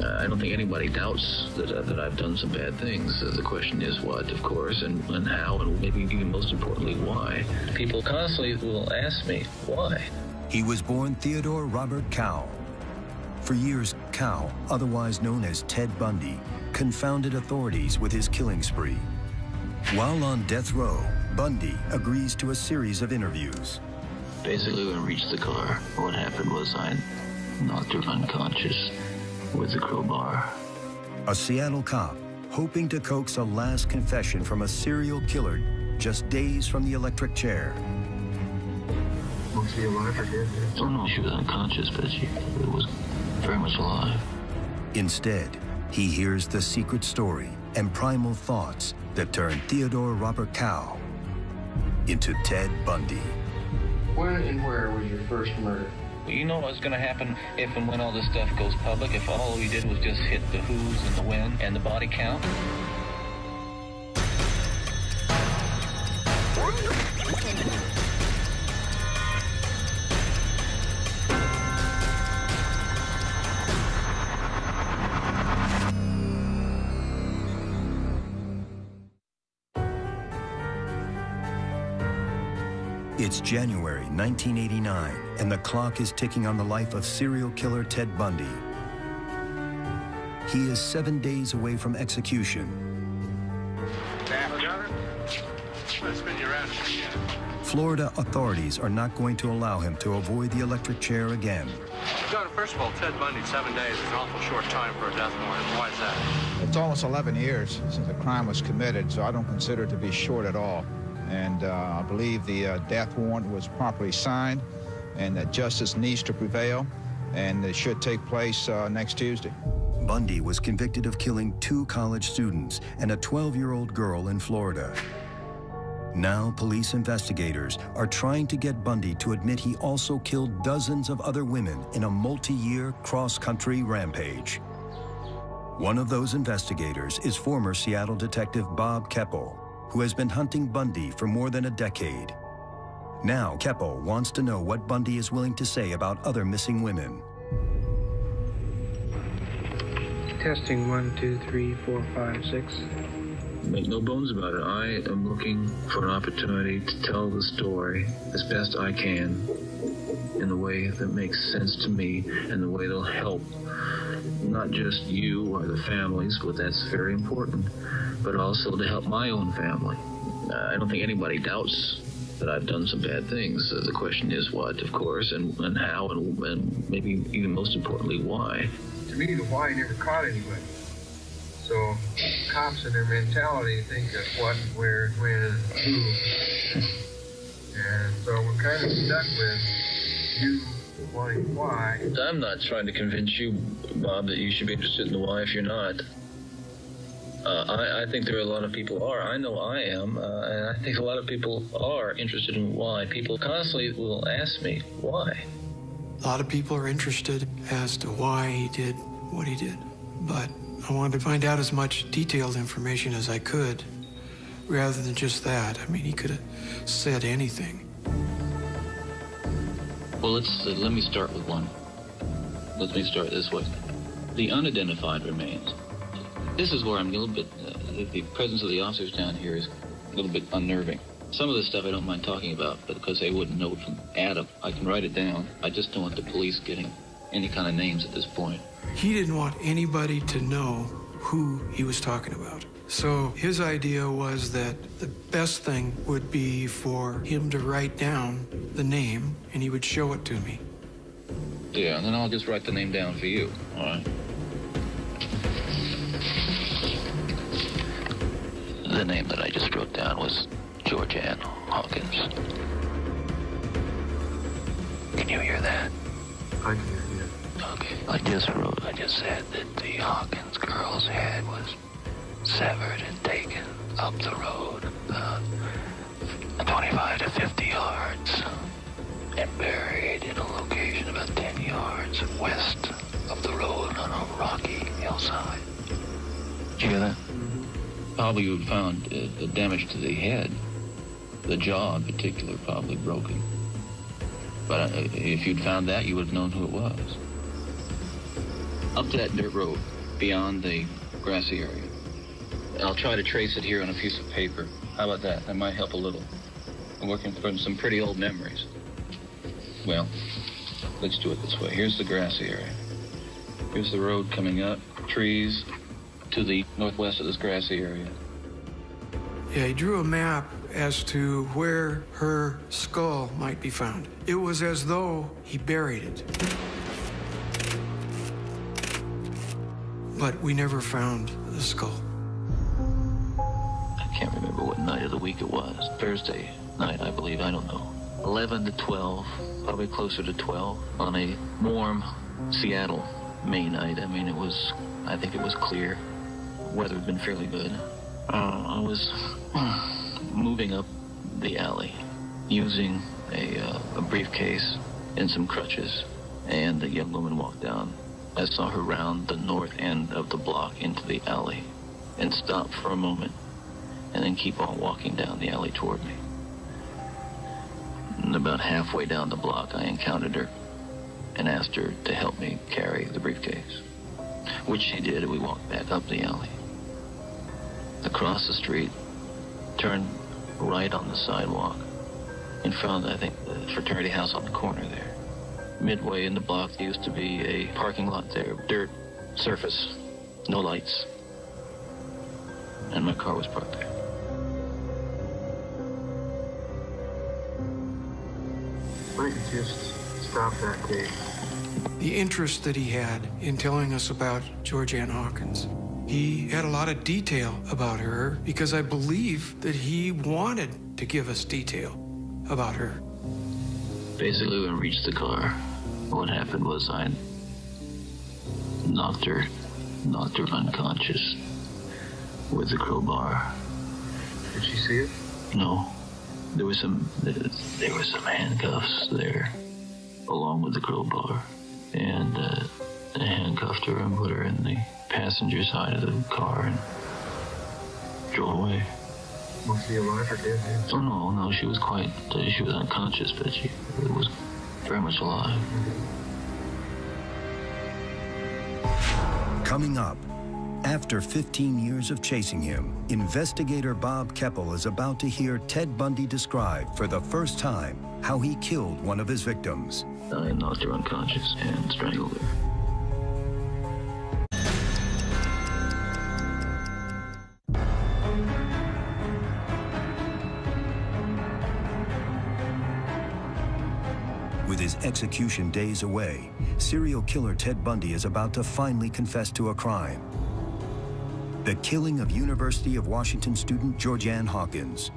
I don't think anybody doubts that I've done some bad things. The question is what, of course, and how, and maybe even most importantly, why. People constantly will ask me, why? He was born Theodore Robert Cow. For years, Cow, otherwise known as Ted Bundy, confounded authorities with his killing spree. While on death row, Bundy agrees to a series of interviews. Basically, when we reached the car, what happened was I knocked her unconscious with a crowbar. A Seattle cop hoping to coax a last confession from a serial killer just days from the electric chair. Was she alive or dead? Oh no, she was unconscious, but she was very much alive. Instead, he hears the secret story and primal thoughts that turned Theodore Robert Cow into Ted Bundy. When and where was your first murder? You know what's going to happen if and when all this stuff goes public, if all we did was just hit the who's and the when and the body count? It's January 1989, and the clock is ticking on the life of serial killer Ted Bundy. He is 7 days away from execution. Florida authorities are not going to allow him to avoid the electric chair again. Governor, first of all, Ted Bundy, 7 days is an awful short time for a death warrant. Why is that? It's almost 11 years since the crime was committed, so I don't consider it to be short at all. And I believe the death warrant was properly signed and that justice needs to prevail, and it should take place next Tuesday. Bundy was convicted of killing 2 college students and a 12-year-old girl in Florida. Now, police investigators are trying to get Bundy to admit he also killed dozens of other women in a multi-year cross-country rampage. One of those investigators is former Seattle detective Bob Keppel, who has been hunting Bundy for more than a decade. Now, Keppel wants to know what Bundy is willing to say about other missing women. Testing 1, 2, 3, 4, 5, 6. Make no bones about it. I am looking for an opportunity to tell the story as best I can in the way that makes sense to me and the way that'll help not just you or the families, but that's very important, but also to help my own family. I don't think anybody doubts that I've done some bad things. The question is what, of course, and how, and maybe even most importantly, why. To me, the why never caught anybody. So cops and their mentality think of what, where, when, who. And so we're kind of stuck with you wanting why. I'm not trying to convince you, Bob, that you should be interested in the why if you're not. I think there are a lot of people are. I know I am, and I think a lot of people are interested in why. People constantly will ask me, why? A lot of people are interested as to why he did what he did, but I wanted to find out as much detailed information as I could, rather than just that. I mean, he could have said anything. Well, let me start with one. Let me start this way. The unidentified remains. This is where I'm a little bit, the presence of the officers down here is a little bit unnerving. Some of this stuff I don't mind talking about, but because they wouldn't know it from Adam, I can write it down. I just don't want the police getting any kind of names at this point. He didn't want anybody to know who he was talking about. So his idea was that the best thing would be for him to write down the name, and he would show it to me. Yeah, and then I'll just write the name down for you, all right? The name that I just wrote down was Georgianne Hawkins. Can you hear that? I can hear you. Okay. I just said that the Hawkins girl's head was severed and taken up the road about 25 to 50 yards and buried in a location about 10 yards west of the road on a rocky hillside. Did you hear that? Probably you would found the damage to the head, the jaw in particular, probably broken. But if you'd found that, you would have known who it was. Up to that dirt road, beyond the grassy area. I'll try to trace it here on a piece of paper. How about that? That might help a little. I'm working from some pretty old memories. Well, let's do it this way. Here's the grassy area. Here's the road coming up, trees to the northwest of this grassy area. Yeah, he drew a map as to where her skull might be found. It was as though he buried it. But we never found the skull. I can't remember what night of the week it was. Thursday night, I believe. I don't know. 11 to 12, probably closer to 12, on a warm Seattle May night. I mean, I think it was clear. Weather had been fairly good. I was moving up the alley using a briefcase and some crutches, and a young woman walked down. I saw her round the north end of the block into the alley and stop for a moment and then keep on walking down the alley toward me. And about halfway down the block, I encountered her and asked her to help me carry the briefcase, which she did, and we walked back up the alley. Across the street, turned right on the sidewalk in front of, I think, the fraternity house on the corner there. Midway in the block, there used to be a parking lot there, dirt surface, no lights. And my car was parked there. Why did you just stop that day? The interest that he had in telling us about George Ann Hawkins. He had a lot of detail about her because I believe that he wanted to give us detail about her. Basically, when we reached the car, what happened was I knocked her unconscious with the crowbar. Did she see it? No. There were some handcuffs there, along with the crowbar. And I handcuffed her and put her in the passenger side of the car and drove away. Was she alive or dead? Oh, no, she was unconscious, but she was very much alive. Coming up, after 15 years of chasing him, investigator Bob Keppel is about to hear Ted Bundy describe for the first time how he killed one of his victims. I knocked her unconscious and strangled her. With his execution days away, serial killer Ted Bundy is about to finally confess to a crime. The killing of University of Washington student George Ann Hawkins.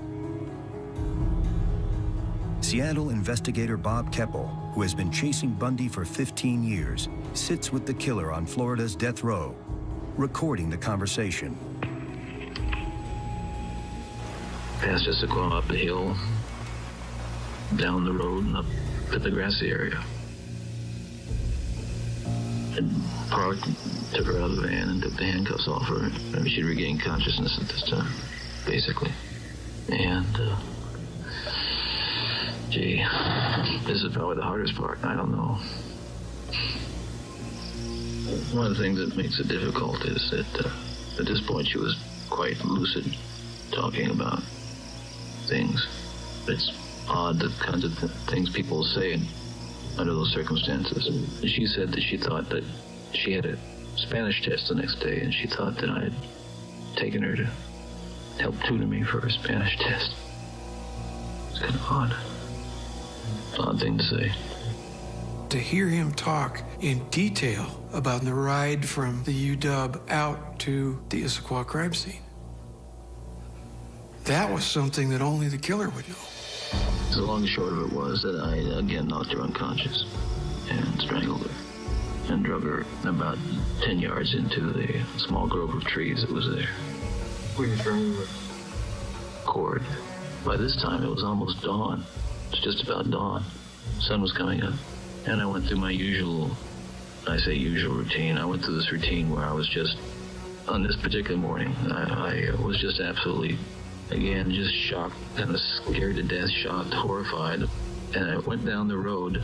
Seattle investigator Bob Keppel, who has been chasing Bundy for 15 years, sits with the killer on Florida's death row, recording the conversation. Past Issaquah, up the hill, down the road, and up to the grassy area. And parked, took her out of the van and took the handcuffs off her. Maybe she'd regained consciousness at this time, basically. And, gee, this is probably the hardest part. I don't know. One of the things that makes it difficult is that at this point she was quite lucid, talking about things. It's odd, the kinds of things people say under those circumstances. She said that she thought that she had a Spanish test the next day, and she thought that I had taken her to help tutor me for her Spanish test. It's kind of odd. Odd thing to say. To hear him talk in detail about the ride from the UW out to the Issaquah crime scene, that was something that only the killer would know. The long and short of it was that I again knocked her unconscious and strangled her and drug her about 10 yards into the small grove of trees that was there. Who you strangled with? Cord. By this time, it was almost dawn. It was just about dawn. The sun was coming up. And I went through my usual routine. I went through this routine where I was just, on this particular morning, I was just absolutely, again, just shocked, kind of scared to death, shocked, horrified. And I went down the road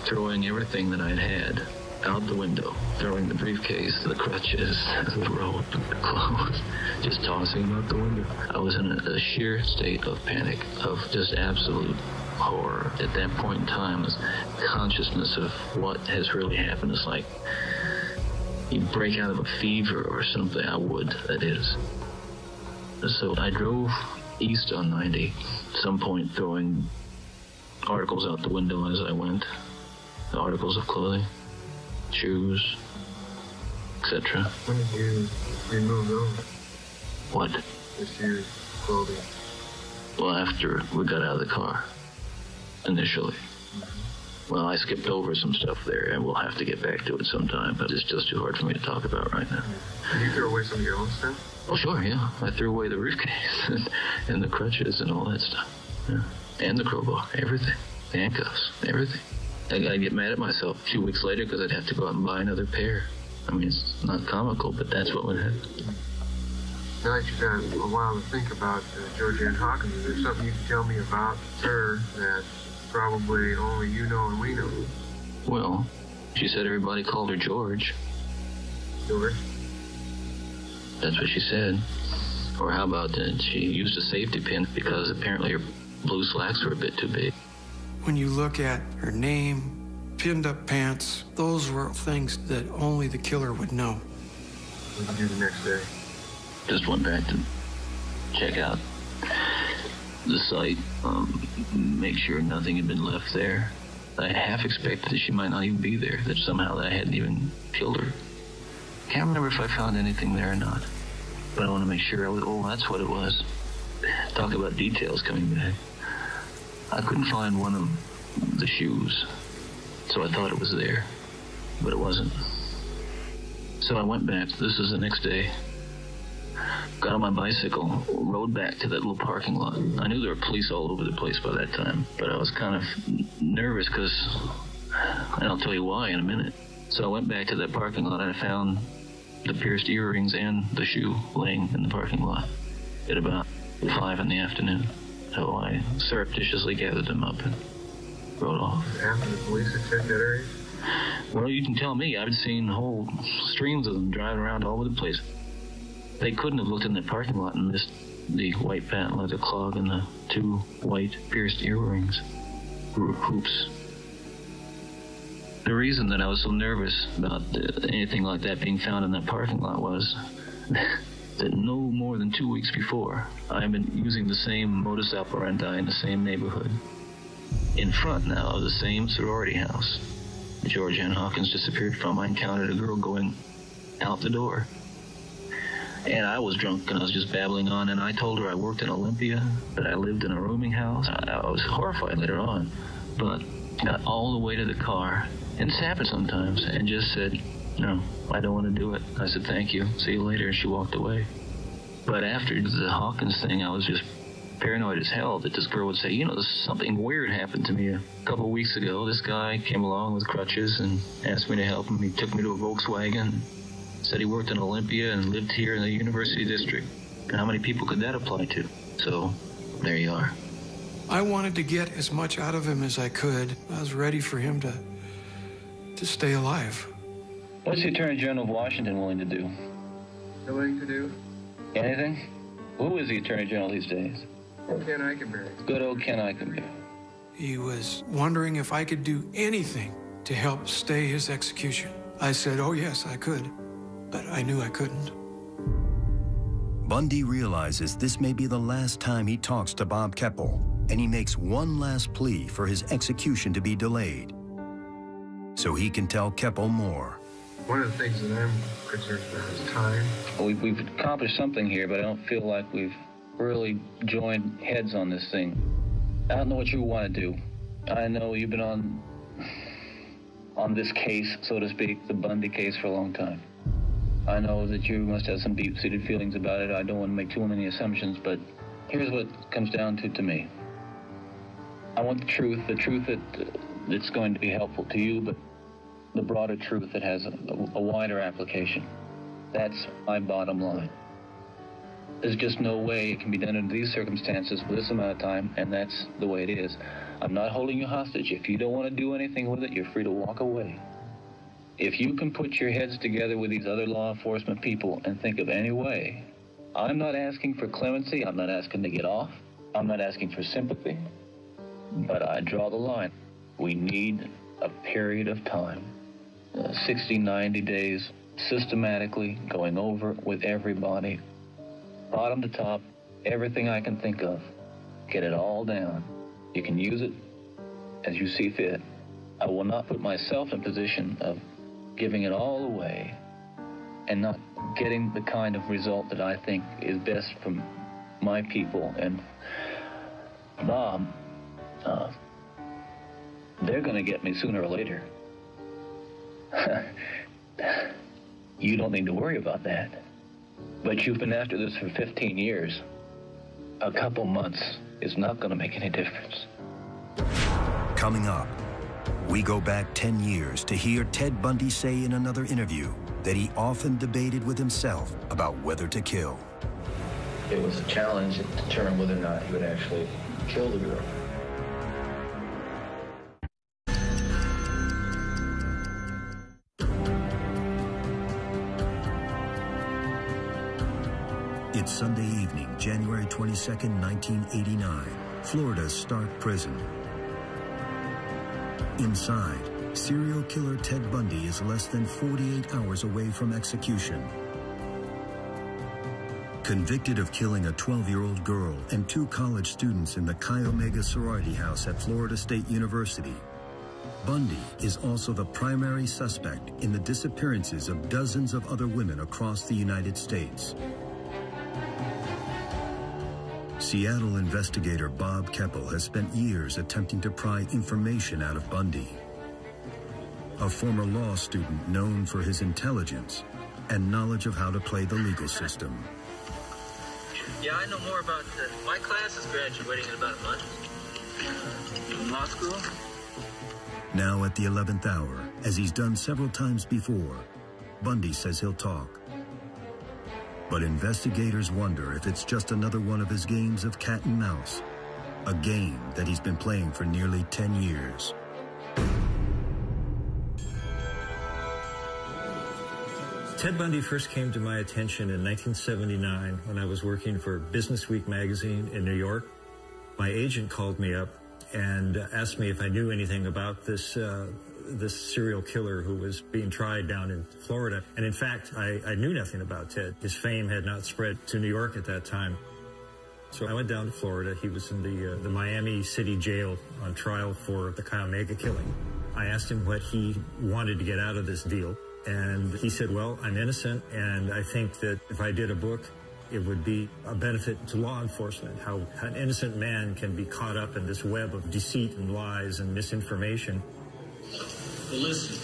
throwing everything that I'd had out the window, throwing the briefcase, the crutches, the rope, the clothes, just tossing them out the window. I was in a sheer state of panic, of just absolute horror. At that point in time, this consciousness of what has really happened is like you break out of a fever or something. I would, that is. So I drove east on 90, at some point throwing articles out the window as I went, articles of clothing, shoes, etc. When did you remove those? What? The shoes, clothing. Well, after we got out of the car, initially. Well, I skipped over some stuff there, and we'll have to get back to it sometime, but it's just too hard for me to talk about right now. Did you throw away some of your own stuff? Oh, sure, yeah. I threw away the briefcase and the crutches and all that stuff. Yeah. And the crowbar, everything. The handcuffs, everything. I'd get mad at myself a few weeks later because I'd have to go out and buy another pair. I mean, it's not comical, but that's what would happen. Now that you've had a while to think about Georgianne Hawkins, is there something you can tell me about her that probably only you know and we know? Well, she said everybody called her George. George? That's what she said. Or how about that she used a safety pin because apparently her blue slacks were a bit too big. When you look at her name, pinned up pants, those were things that only the killer would know. What did you do the next day? Just went back to check out the site, make sure nothing had been left there. I half expected that she might not even be there, that somehow I hadn't even killed her. Can't remember if I found anything there or not, but I want to make sure that's what it was. Talk about details coming back. I couldn't find one of the shoes, so I thought it was there, but it wasn't. So I went back. This was the next day. Got on my bicycle, rode back to that little parking lot. I knew there were police all over the place by that time, but I was kind of nervous because, and I'll tell you why in a minute. So I went back to that parking lot and I found the pierced earrings and the shoe laying in the parking lot at about 5 in the afternoon. So I surreptitiously gathered them up and rode off. After the police had checked that area? Well, you can tell me. I've seen whole streams of them driving around all over the place. They couldn't have looked in the parking lot and missed the white patent leather clog and the 2 white pierced earrings, hoops. The reason that I was so nervous about anything like that being found in that parking lot was that no more than 2 weeks before, I had been using the same modus operandi in the same neighborhood. In front now of the same sorority house Georgianne Hawkins disappeared from, I encountered a girl going out the door. And I was drunk and I was just babbling on, and I told her I worked in Olympia, that I lived in a rooming house. I was horrified later on, but got all the way to the car, and this happens sometimes, and just said, no, I don't want to do it. I said, thank you, see you later, and she walked away. But after the Hawkins thing, I was just paranoid as hell that this girl would say, you know, something weird happened to me a couple of weeks ago. This guy came along with crutches and asked me to help him. He took me to a Volkswagen, said he worked in Olympia and lived here in the University District. And how many people could that apply to? So, there you are. I wanted to get as much out of him as I could. I was ready for him to stay alive. What's the Attorney General of Washington willing to do? Willing to do? Anything? Who is the Attorney General these days? Ken Eikenberry. Good old Ken Eikenberry. He was wondering if I could do anything to help stay his execution. I said, oh yes, I could, but I knew I couldn't. Bundy realizes this may be the last time he talks to Bob Keppel, and he makes one last plea for his execution to be delayed, so he can tell Keppel more. One of the things that I'm concerned about is time. We've accomplished something here, but I don't feel like we've really joined heads on this thing. I don't know what you want to do. I know you've been on this case, so to speak, the Bundy case, for a long time. I know that you must have some deep-seated feelings about it. I don't want to make too many assumptions, but here's what it comes down to me. I want the truth that's going to be helpful to you, but the broader truth that has a wider application. That's my bottom line. There's just no way it can be done under these circumstances with this amount of time, and that's the way it is. I'm not holding you hostage. If you don't want to do anything with it, you're free to walk away. If you can put your heads together with these other law enforcement people and think of any way, I'm not asking for clemency, I'm not asking to get off, I'm not asking for sympathy, but I draw the line. We need a period of time, 60, 90 days, systematically going over it with everybody, bottom to top, everything I can think of. Get it all down. You can use it as you see fit. I will not put myself in position of giving it all away and not getting the kind of result that I think is best for my people. And Bob, they're going to get me sooner or later. You don't need to worry about that. But you've been after this for 15 years. A couple months is not going to make any difference. Coming up, we go back 10 years to hear Ted Bundy say in another interview that he often debated with himself about whether to kill. It was a challenge to determine whether or not he would actually kill the girl. It's Sunday evening, January 22nd, 1989, Florida's Stark Prison. Inside, serial killer Ted Bundy is less than 48 hours away from execution. Convicted of killing a 12-year-old girl and 2 college students in the Chi Omega sorority house at Florida State University, Bundy is also the primary suspect in the disappearances of dozens of other women across the United States. Seattle investigator Bob Keppel has spent years attempting to pry information out of Bundy. A former law student known for his intelligence and knowledge of how to play the legal system. Yeah, I know more about my class is graduating in about a month. In law school. Now at the 11th hour, as he's done several times before, Bundy says he'll talk. But investigators wonder if it's just another one of his games of cat and mouse, a game that he's been playing for nearly 10 years. Ted Bundy first came to my attention in 1979 when I was working for Business Week magazine in New York. My agent called me up and asked me if I knew anything about this serial killer who was being tried down in Florida. And in fact, I knew nothing about Ted. His fame had not spread to New York at that time. So I went down to Florida. He was in the Miami City Jail on trial for the Chi Omega killing. I asked him what he wanted to get out of this deal. And he said, well, I'm innocent, and I think that if I did a book, it would be a benefit to law enforcement, how an innocent man can be caught up in this web of deceit and lies and misinformation. Well, listen,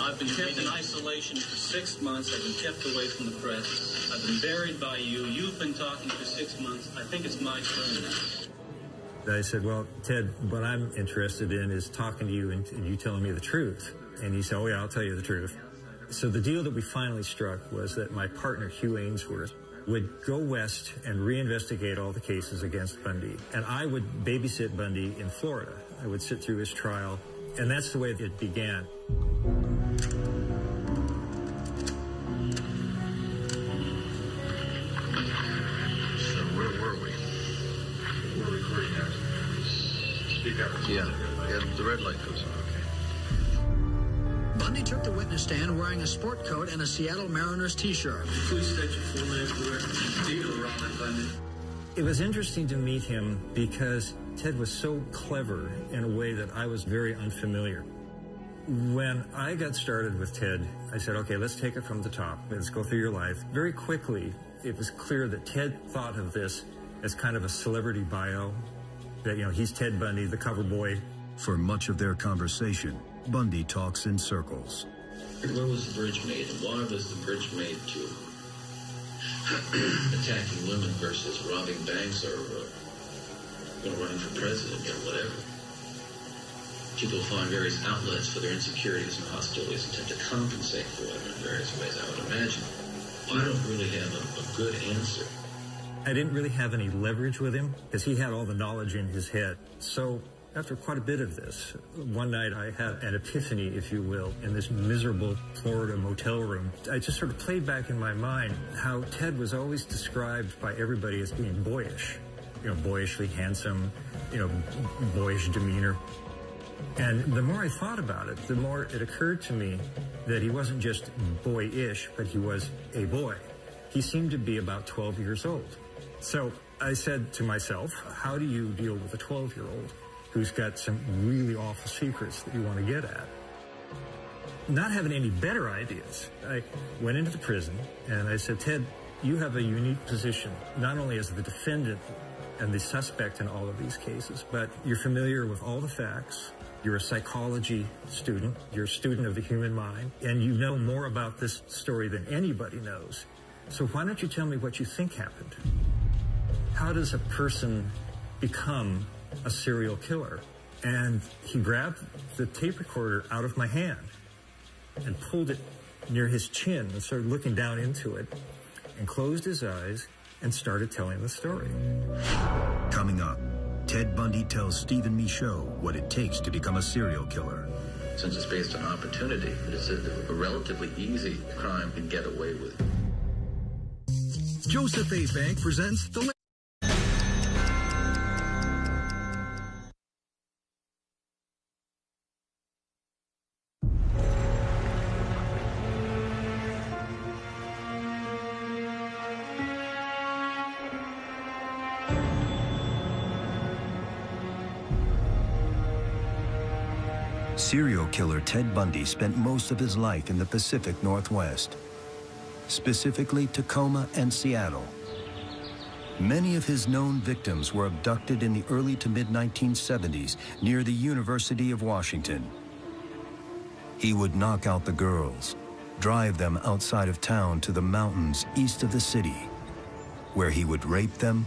I've been kept in isolation for 6 months. I've been kept away from the press. I've been buried by you. You've been talking for 6 months. I think it's my turn now. I said, well, Ted, what I'm interested in is talking to you and you telling me the truth. And he said, oh, yeah, I'll tell you the truth. So the deal that we finally struck was that my partner, Hugh Ainsworth, would go west and reinvestigate all the cases against Bundy. And I would babysit Bundy in Florida. I would sit through his trial. And that's the way it began. So where were we? We're recording now. Speak up. Yeah, the red light goes on. Bundy took the witness stand wearing a sport coat and a Seattle Mariners t-shirt. Please state your full name for the record. Deal Robert Bundy. It was interesting to meet him because Ted was so clever in a way that I was very unfamiliar. When I got started with Ted, I said, okay, let's take it from the top. Let's go through your life. Very quickly, it was clear that Ted thought of this as kind of a celebrity bio, that, he's Ted Bundy, the cover boy. For much of their conversation, Bundy talks in circles. Where was the bridge made, and why was the bridge made to attacking women versus robbing banks or running for president or whatever? People find various outlets for their insecurities and hostilities and tend to compensate for them in various ways, I would imagine. I don't really have a good answer. I didn't really have any leverage with him because he had all the knowledge in his head. So After quite a bit of this, one night I had an epiphany, if you will, in this miserable Florida motel room. I just sort of played back in my mind how Ted was always described by everybody as being boyish. You know, boyishly handsome, you know, boyish demeanor. And the more I thought about it, the more it occurred to me that he wasn't just boyish, but he was a boy. He seemed to be about 12 years old. So I said to myself, how do you deal with a 12-year-old who's got some really awful secrets that you want to get at? Not having any better ideas, I went into the prison and I said, Ted, you have a unique position, not only as the defendant and the suspect in all of these cases, but you're familiar with all the facts. You're a psychology student. You're a student of the human mind, and you know more about this story than anybody knows. So why don't you tell me what you think happened? How does a person become a serial killer? And he grabbed the tape recorder out of my hand and pulled it near his chin and started looking down into it and closed his eyes and started telling the story. Coming up, Ted Bundy tells Stephen Michaud what it takes to become a serial killer. Since it's based on opportunity, it's a relatively easy crime to get away with. Joseph A. Bank presents the... Serial killer Ted Bundy spent most of his life in the Pacific Northwest, specifically Tacoma and Seattle. Many of his known victims were abducted in the early to mid-1970s near the University of Washington. He would knock out the girls, drive them outside of town to the mountains east of the city, where he would rape them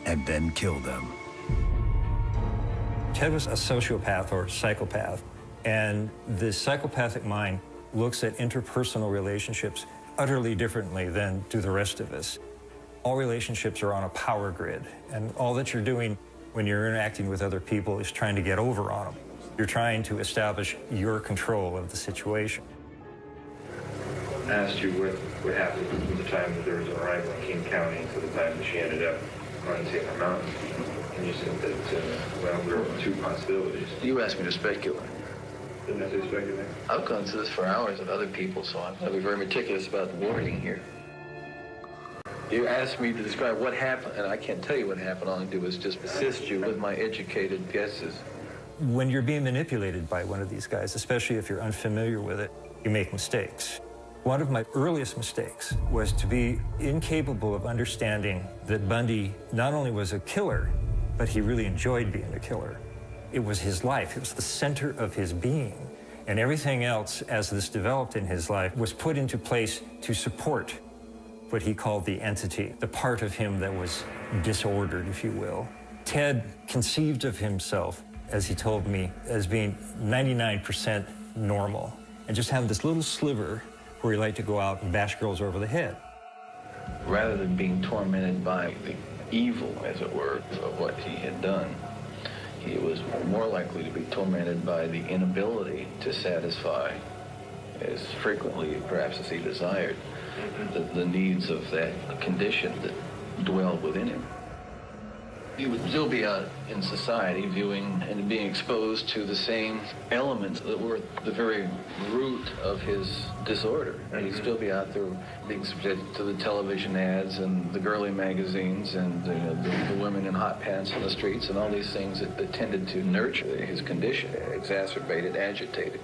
and then kill them. Ted was a sociopath or psychopath, and the psychopathic mind looks at interpersonal relationships utterly differently than do the rest of us. All relationships are on a power grid, and all that you're doing when you're interacting with other people is trying to get over on them. You're trying to establish your control of the situation. I asked you what happened from the time that there was an arrival in King County to the time that she ended up on Taylor Mountain. And you said that, well, there were two possibilities. You asked me to speculate. Didn't I say speculate? I've gone through this for hours with other people, so I'm going to be very meticulous about the wording here. You asked me to describe what happened, and I can't tell you what happened. All I do is just assist you with my educated guesses. When you're being manipulated by one of these guys, especially if you're unfamiliar with it, you make mistakes. One of my earliest mistakes was to be incapable of understanding that Bundy not only was a killer, but he really enjoyed being a killer. It was his life. It was the center of his being. And everything else, as this developed in his life, was put into place to support what he called the entity, the part of him that was disordered, if you will. Ted conceived of himself, as he told me, as being 99% normal, and just having this little sliver where he liked to go out and bash girls over the head. Rather than being tormented by the evil, as it were, of what he had done, he was more likely to be tormented by the inability to satisfy, as frequently perhaps as he desired, the needs of that condition that dwelled within him. He would still be out in society viewing and being exposed to the same elements that were the very root of his disorder. And he'd still be out there being subjected to the television ads and the girly magazines and the women in hot pants on the streets and all these things that tended to nurture his condition, exacerbate it, agitate it.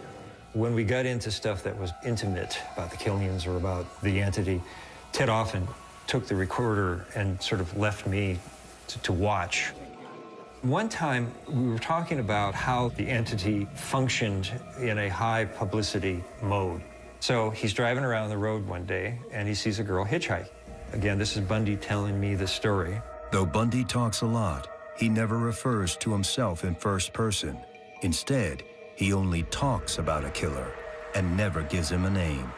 When we got into stuff that was intimate about the Killians or about the entity, Ted often took the recorder and sort of left me to watch. One time, we were talking about how the entity functioned in a high publicity mode. So he's driving around the road one day, and he sees a girl hitchhike. Again, this is Bundy telling me the story. Though Bundy talks a lot, he never refers to himself in first person. Instead, he only talks about a killer and never gives him a name.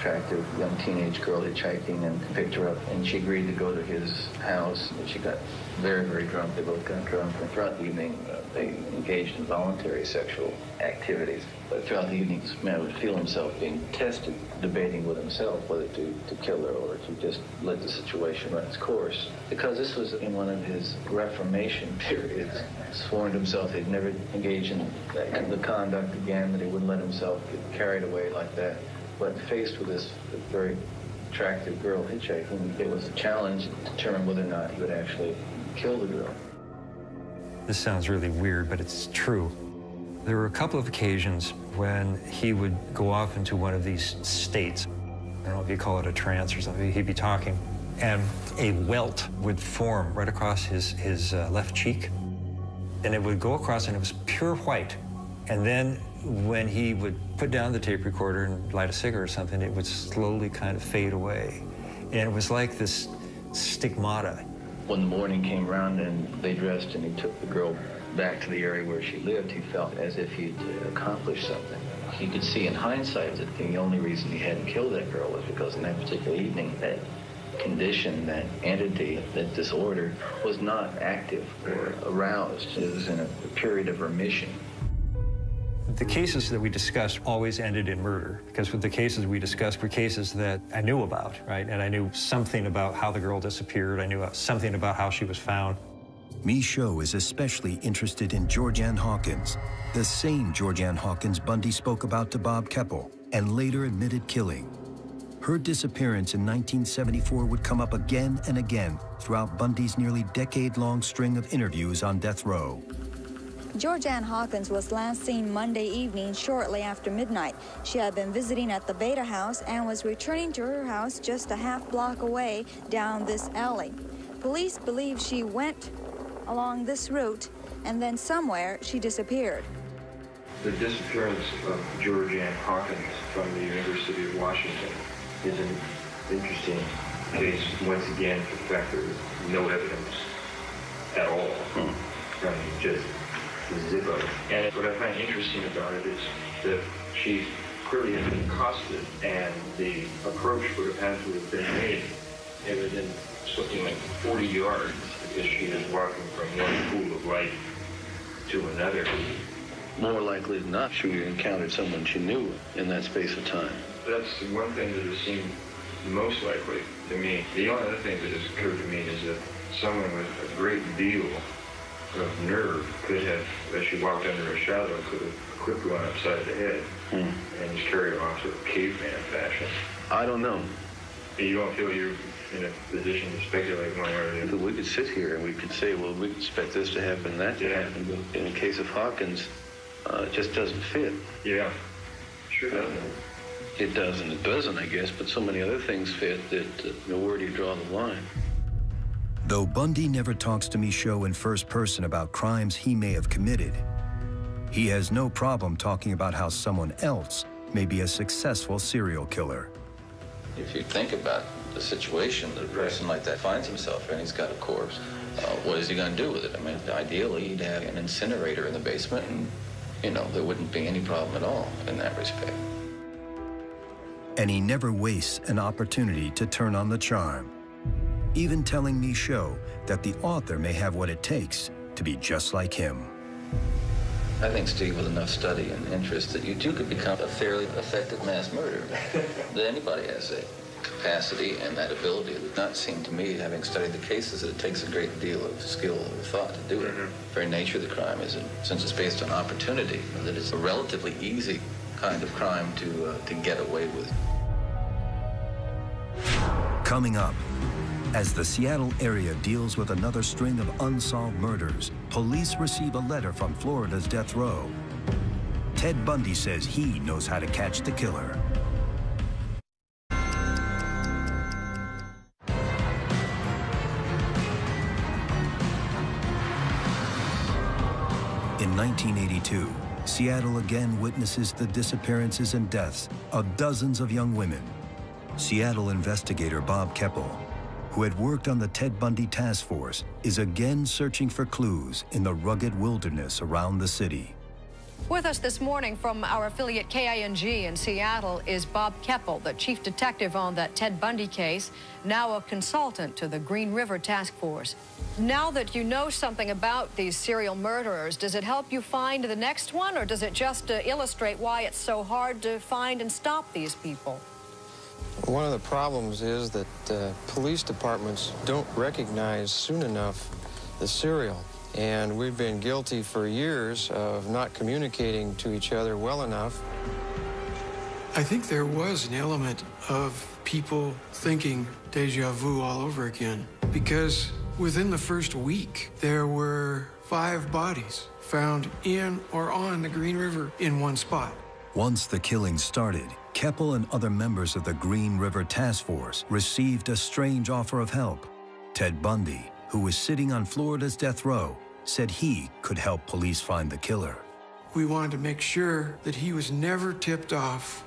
attractive young teenage girl hitchhiking and picked her up, and she agreed to go to his house. And she got very, very drunk. They both got drunk, and throughout the evening they engaged in voluntary sexual activities. But throughout the evening, this man would feel himself being tested, debating with himself whether to kill her or to just let the situation run its course. Because this was in one of his Reformation periods, sworn to himself he'd never engage in the conduct again, that he wouldn't let himself get carried away like that. But faced with this very attractive girl hitchhiking, it was a challenge to determine whether or not he would actually kill the girl. This sounds really weird, but it's true. There were a couple of occasions when he would go off into one of these states. I don't know if you call it a trance or something. He'd be talking, and a welt would form right across his left cheek. And it would go across, and it was pure white. And then when he would put down the tape recorder and light a cigarette or something, it would slowly kind of fade away. And it was like this stigmata. When the morning came around and they dressed and he took the girl back to the area where she lived, he felt as if he'd accomplished something. He could see in hindsight that the only reason he hadn't killed that girl was because in that particular evening, that condition, that entity, that disorder was not active or aroused. It was in a period of remission. The cases that we discussed always ended in murder, because with the cases we discussed were cases that I knew about, right? And I knew something about how the girl disappeared. I knew something about how she was found. Michaud is especially interested in Georgianne Hawkins, the same Georgianne Hawkins Bundy spoke about to Bob Keppel and later admitted killing. Her disappearance in 1974 would come up again and again throughout Bundy's nearly decade-long string of interviews on death row. Georgianne Hawkins was last seen Monday evening shortly after midnight. She had been visiting at the Beta House and was returning to her house just a half block away down this alley. Police believe she went along this route and then somewhere she disappeared. The disappearance of Georgianne Hawkins from the University of Washington is an interesting case, once again, for the fact there was no evidence at all. I mean, just zippo. And what I find interesting about it is that she clearly had been accosted, and the approach would have had to have been made within something like 40 yards, because she is walking from one pool of light to another. More likely than not, she encountered someone she knew in that space of time. That's the one thing that has seemed most likely to me. The only other thing that has occurred to me is that someone with a great deal of nerve could have, as she walked under a shadow, could have clipped one upside the head and just carried her off sort of caveman fashion. I don't know. You don't feel you're in a position to speculate one way or the other? We could sit here and we could say, well, we expect this to happen, that to happen. But in the case of Hawkins, it just doesn't fit. Yeah, sure doesn't. It does and it doesn't, I guess, but so many other things fit that where do you draw the line? Though Bundy never talks to Michaud in first person about crimes he may have committed, he has no problem talking about how someone else may be a successful serial killer. If you think about the situation that a person like that finds himself in, he's got a corpse. What is he going to do with it? I mean, ideally, he'd have an incinerator in the basement, and, there wouldn't be any problem at all in that respect. And he never wastes an opportunity to turn on the charm, even telling Michaud that the author may have what it takes to be just like him. I think, Steve, with enough study and interest, that you too could become a fairly effective mass murderer. That anybody has that capacity and that ability. It does not seem to me, having studied the cases, that it takes a great deal of skill or thought to do it. The very nature of the crime is, since it's based on opportunity, that it's a relatively easy kind of crime to get away with. Coming up, as the Seattle area deals with another string of unsolved murders, police receive a letter from Florida's death row. Ted Bundy says he knows how to catch the killer. In 1982, Seattle again witnesses the disappearances and deaths of dozens of young women. Seattle investigator Bob Keppel, who had worked on the Ted Bundy task force, is again searching for clues in the rugged wilderness around the city. With us this morning from our affiliate KING in Seattle is Bob Keppel, the chief detective on that Ted Bundy case, now a consultant to the Green River Task Force. Now that you know something about these serial murderers, does it help you find the next one, or does it just illustrate why it's so hard to find and stop these people? One of the problems is that police departments don't recognize soon enough the serial. And we've been guilty for years of not communicating to each other well enough. I think there was an element of people thinking deja vu all over again, because within the first week, there were 5 bodies found in or on the Green River in one spot. Once the killing started, Keppel and other members of the Green River Task Force received a strange offer of help. Ted Bundy, who was sitting on Florida's death row, said he could help police find the killer. We wanted to make sure that he was never tipped off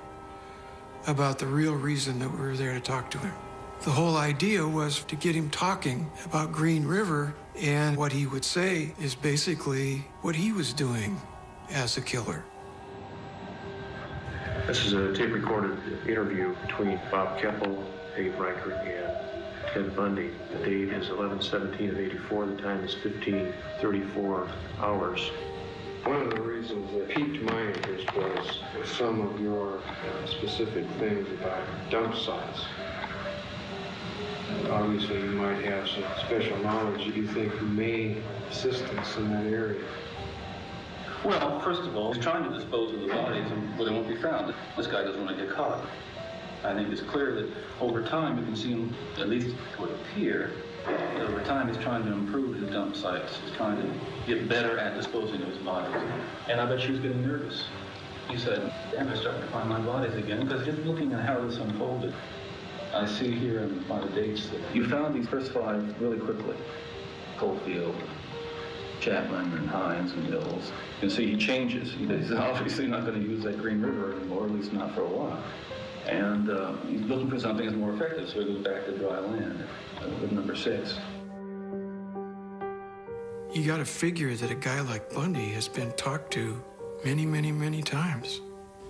about the real reason that we were there to talk to him. The whole idea was to get him talking about Green River, and what he would say is basically what he was doing as a killer. This is a tape-recorded interview between Bob Keppel, Dave Reichert, and Ted Bundy. The date is 11/17/84. The time is 15:34 hours. One of the reasons that piqued my interest was some of your specific things about dump sites. Obviously, you might have some special knowledge that you think may assist us in that area. Well, first of all, he's trying to dispose of the bodies where they won't be found. This guy doesn't want to get caught. I think it's clear that over time you can see him, at least it would appear, that over time he's trying to improve his dump sites. He's trying to get better at disposing of his bodies. And I bet she was getting nervous. He said, damn, I'm starting to find my bodies again, because just looking at how this unfolded, I see here by the dates that you found these first 5 really quickly. Coalfield, Chapman, and Hines, and Mills. You can see he changes. He's obviously not going to use that Green River anymore, at least not for a while. And he's looking for something that's more effective, so he goes back to dry land with number 6. You got to figure that a guy like Bundy has been talked to many, many, many times.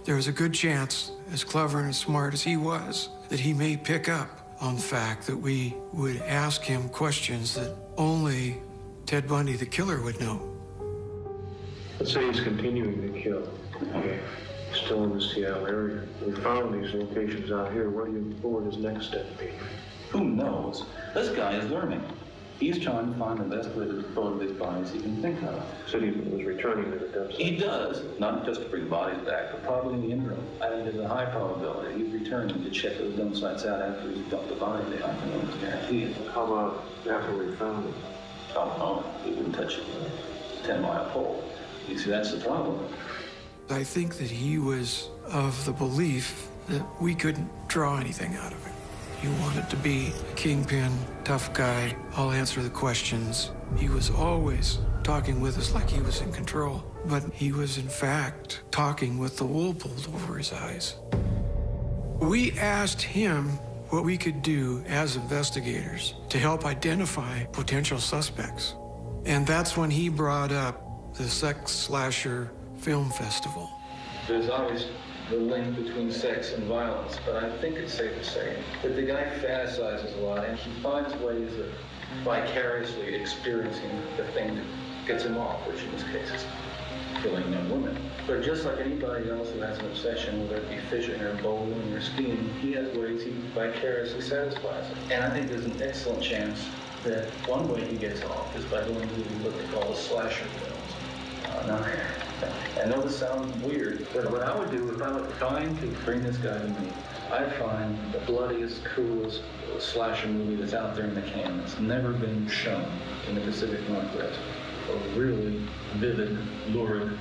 There was a good chance, as clever and as smart as he was, that he may pick up on the fact that we would ask him questions that only Ted Bundy, the killer, would know. Let's say he's continuing to kill. Okay. Still in the Seattle area. We found these locations out here. What would his next step be? Who knows? This guy is learning. He's trying to find the best way to dispose of these bodies he can think of. So he was returning to the dump site. He does, not just to bring bodies back, but probably in the interim. I think there's a high probability he's returning to check those dump sites out after he's dumped the body there. I can almost guarantee it. How about after we found him? Oh, no, he wouldn't touch a 10-mile pole. You see, that's the problem. I think that he was of the belief that we couldn't draw anything out of it. He wanted to be a kingpin, tough guy, I'll answer the questions. He was always talking with us like he was in control, but he was in fact talking with the wool pulled over his eyes. We asked him what we could do as investigators to help identify potential suspects. And that's when he brought up the Sex Slasher Film Festival. There's always the link between sex and violence, but I think it's safe to say that the guy fantasizes a lot, and he finds ways of vicariously experiencing the thing that gets him off, which in this case is killing young women. But just like anybody else who has an obsession, whether it be fishing or bowling or skiing, he has ways he vicariously satisfies it. And I think there's an excellent chance that one way he gets off is by going to what they call the slasher films. Now, I know this sounds weird, but what I would do if I was trying to bring this guy to me, I'd find the bloodiest, coolest slasher movie that's out there in the can that's never been shown in the Pacific Northwest. A really vivid, lurid,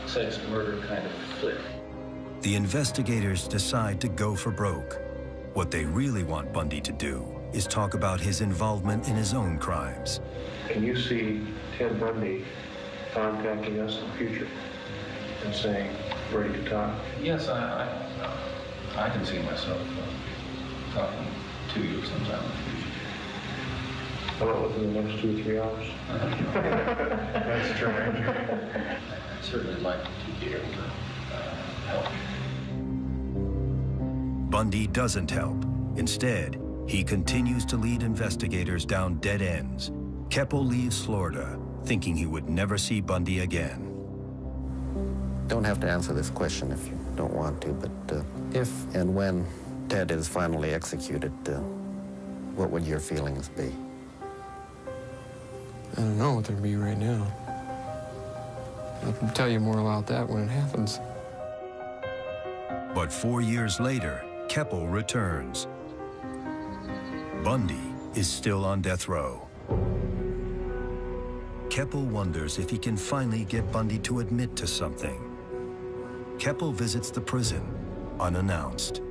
sex murder kind of flick. The investigators decide to go for broke. What they really want Bundy to do is talk about his involvement in his own crimes. Can you see Ted Bundy contacting us in the future and saying, ready to talk? Yes, I can see myself talking to you sometime in the future. How about within the next 2 or 3 hours? That's strange. certainly like to be able to help. Bundy doesn't help. Instead, he continues to lead investigators down dead ends. Keppel leaves Florida, thinking he would never see Bundy again. Don't have to answer this question if you don't want to, but if and when Ted is finally executed, what would your feelings be? I don't know what they'd be right now. I can tell you more about that when it happens. But 4 years later, Keppel returns. Bundy is still on death row. Keppel wonders if he can finally get Bundy to admit to something. Keppel visits the prison, unannounced.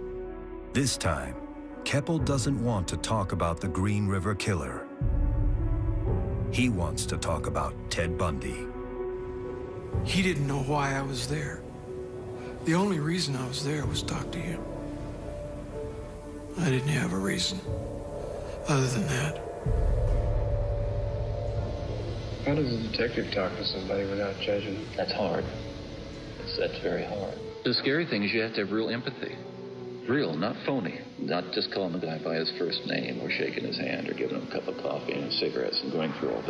This time, Keppel doesn't want to talk about the Green River Killer. He wants to talk about Ted Bundy. He didn't know why I was there. The only reason I was there was to talk to him. I didn't have a reason other than that. How does a detective talk to somebody without judging? That's hard. That's very hard. The scary thing is you have to have real empathy. Real, not phony. Not just calling the guy by his first name or shaking his hand or giving him a cup of coffee and cigarettes and going through all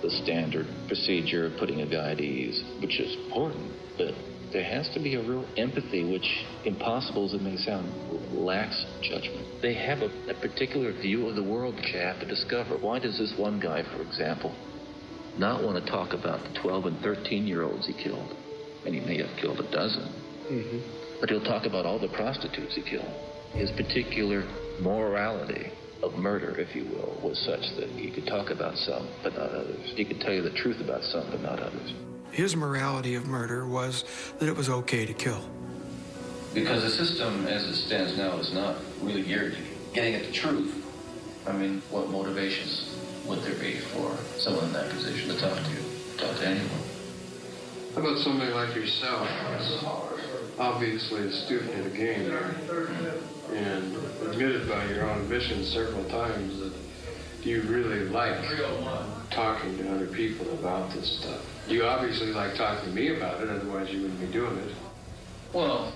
the standard procedure of putting a guy at ease, which is important. But there has to be a real empathy, which, impossible as it may sound, lacks judgment. They have a particular view of the world that you have to discover. Why does this one guy, for example, not want to talk about the 12 and 13-year-olds he killed? And he may have killed a dozen. Mm-hmm. But he'll talk about all the prostitutes he killed. His particular morality of murder, if you will, was such that he could talk about some, but not others. He could tell you the truth about some, but not others. His morality of murder was that it was okay to kill. Because the system, as it stands now, is not really geared to getting at the truth. I mean, what motivations would there be for someone in that position to talk to you, talk to anyone? How about somebody like yourself? Obviously a student of the game and admitted by your own admission several times that you really like talking to other people about this stuff. You obviously like talking to me about it, otherwise you wouldn't be doing it. Well,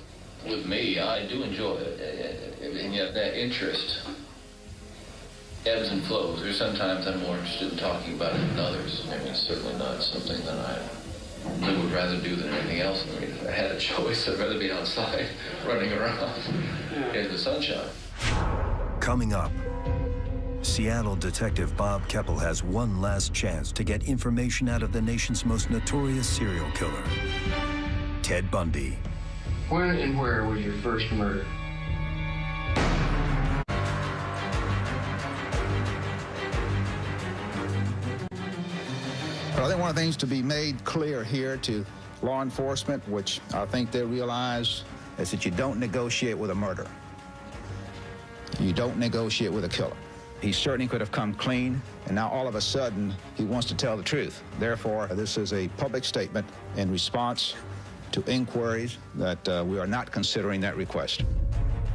with me, I do enjoy it, and yet that interest ebbs and flows. There's sometimes I'm more interested in talking about it than others. I mean, it's certainly not something that I would rather do than anything else. I mean, if I had a choice, I'd rather be outside running around in the sunshine. Coming up, Seattle detective Bob Keppel has one last chance to get information out of the nation's most notorious serial killer, Ted Bundy. When and where was your first murder? But I think one of the things to be made clear here to law enforcement, which I think they realize, is that you don't negotiate with a murderer. You don't negotiate with a killer. He certainly could have come clean, and now all of a sudden, he wants to tell the truth. Therefore, this is a public statement in response to inquiries that we are not considering that request.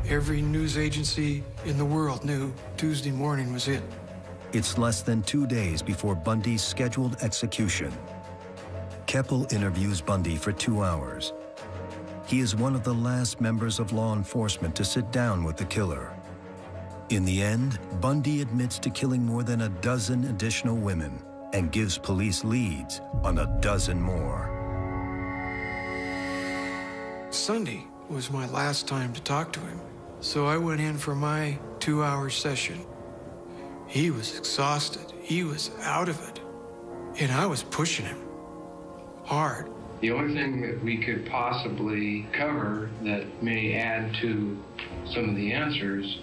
Every news agency in the world knew Tuesday morning was it. It's less than 2 days before Bundy's scheduled execution. Keppel interviews Bundy for 2 hours. He is one of the last members of law enforcement to sit down with the killer. In the end, Bundy admits to killing more than a dozen additional women and gives police leads on a dozen more. Sunday was my last time to talk to him, so I went in for my 2-hour session. He was exhausted. He was out of it. And I was pushing him hard. The only thing that we could possibly cover that may add to some of the answers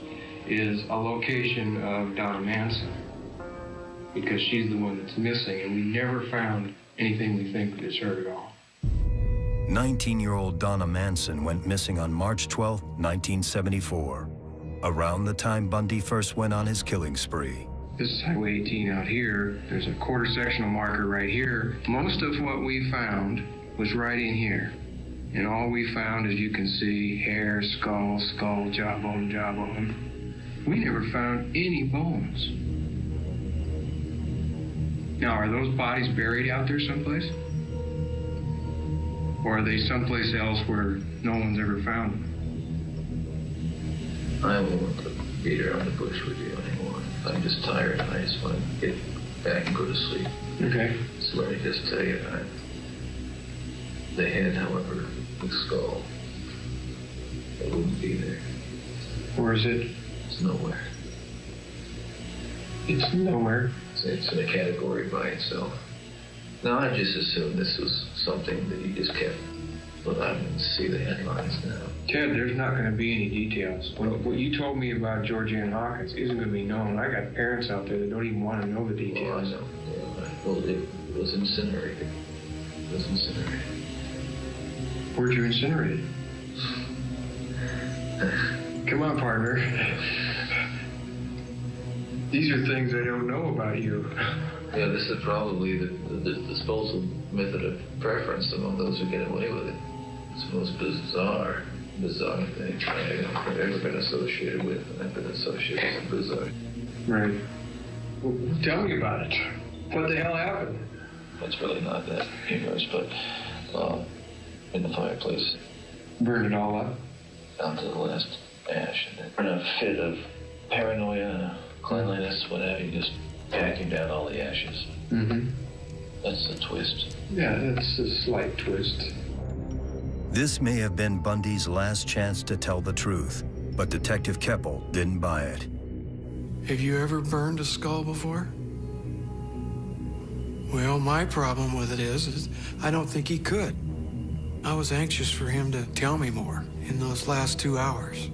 is a location of Donna Manson, because she's the one that's missing, and we never found anything we think is her at all. 19-year-old Donna Manson went missing on March 12, 1974, around the time Bundy first went on his killing spree. This is Highway 18 out here. There's a quarter sectional marker right here. Most of what we found was right in here. And all we found, as you can see, hair, skull, jawbone. We never found any bones. Now, are those bodies buried out there someplace? Or are they someplace else where no one's ever found them? I won't beat around the bush with you anymore. I'm just tired and I just want to get back and go to sleep. Okay. So let me just tell you, the head, however, the skull, it wouldn't be there. Where is it? It's nowhere. It's nowhere. It's in a category by itself. Now, I just assumed this was something that you just kept, but I can see the headlines now. Ted, there's not going to be any details. What you told me about Georgianne Hawkins isn't going to be known. I got parents out there that don't even want to know the details. Well, I know. Well, it was incinerated. It was incinerated. Where'd you incinerate it? Come on, partner. These are things I don't know about you. Yeah, this is probably the disposal method of preference among those who get away with it. It's the most bizarre thing I've ever been associated with, and I've been associated with bizarre. Right. Well, tell me about it. What the hell happened? It's really not that humorous, but in the fireplace. Burned it all up? Down to the last ash. And then in a fit of paranoia, cleanliness, whatever, you just vacuum down all the ashes. Mm-hmm. That's the twist. Yeah, that's a slight twist. This may have been Bundy's last chance to tell the truth, but Detective Keppel didn't buy it. Have you ever burned a skull before? Well, my problem with it is I don't think he could. I was anxious for him to tell me more in those last 2 hours.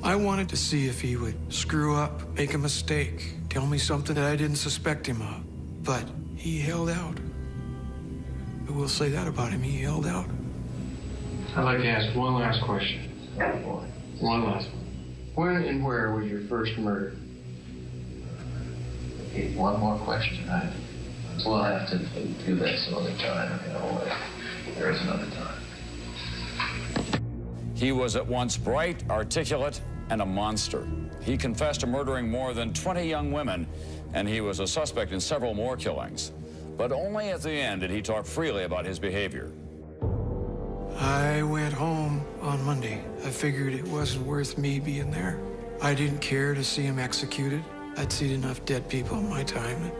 I wanted to see if he would screw up, make a mistake, tell me something that I didn't suspect him of. But he held out. I will say that about him, he held out. I'd like to ask one last question. One last one. When and where was your first murder? Okay, one more question. We'll have to do that some other time. There is another time. He was at once bright, articulate, and a monster. He confessed to murdering more than 20 young women, and he was a suspect in several more killings. But only at the end did he talk freely about his behavior. I went home on Monday. I figured it wasn't worth me being there. I didn't care to see him executed. I'd seen enough dead people in my time.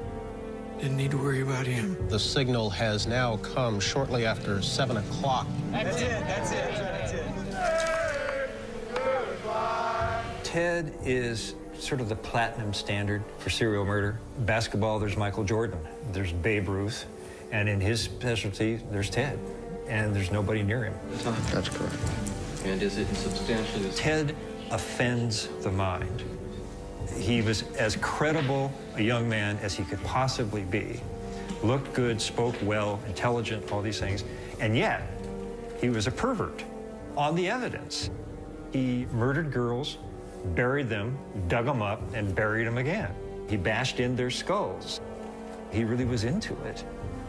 Didn't need to worry about him. The signal has now come shortly after 7 o'clock. That's it, that's it, that's it. Ted is sort of the platinum standard for serial murder. Basketball, there's Michael Jordan, there's Babe Ruth, and in his specialty, there's Ted. And there's nobody near him. That's correct. And is it substantially... Ted offends the mind. He was as credible a young man as he could possibly be. Looked good, spoke well, intelligent, all these things. And yet, he was a pervert on the evidence. He murdered girls, buried them, dug them up, and buried them again. He bashed in their skulls. He really was into it.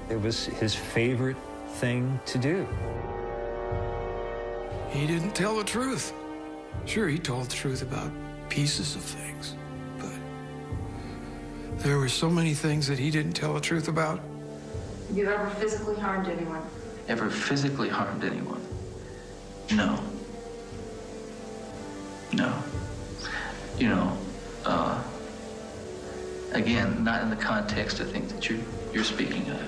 It was his favorite thing to do. He didn't tell the truth. Sure, he told the truth about pieces of things, but there were so many things that he didn't tell the truth about. Have you ever physically harmed anyone? Ever physically harmed anyone? No. No. You know, again, not in the context I think that you're speaking of.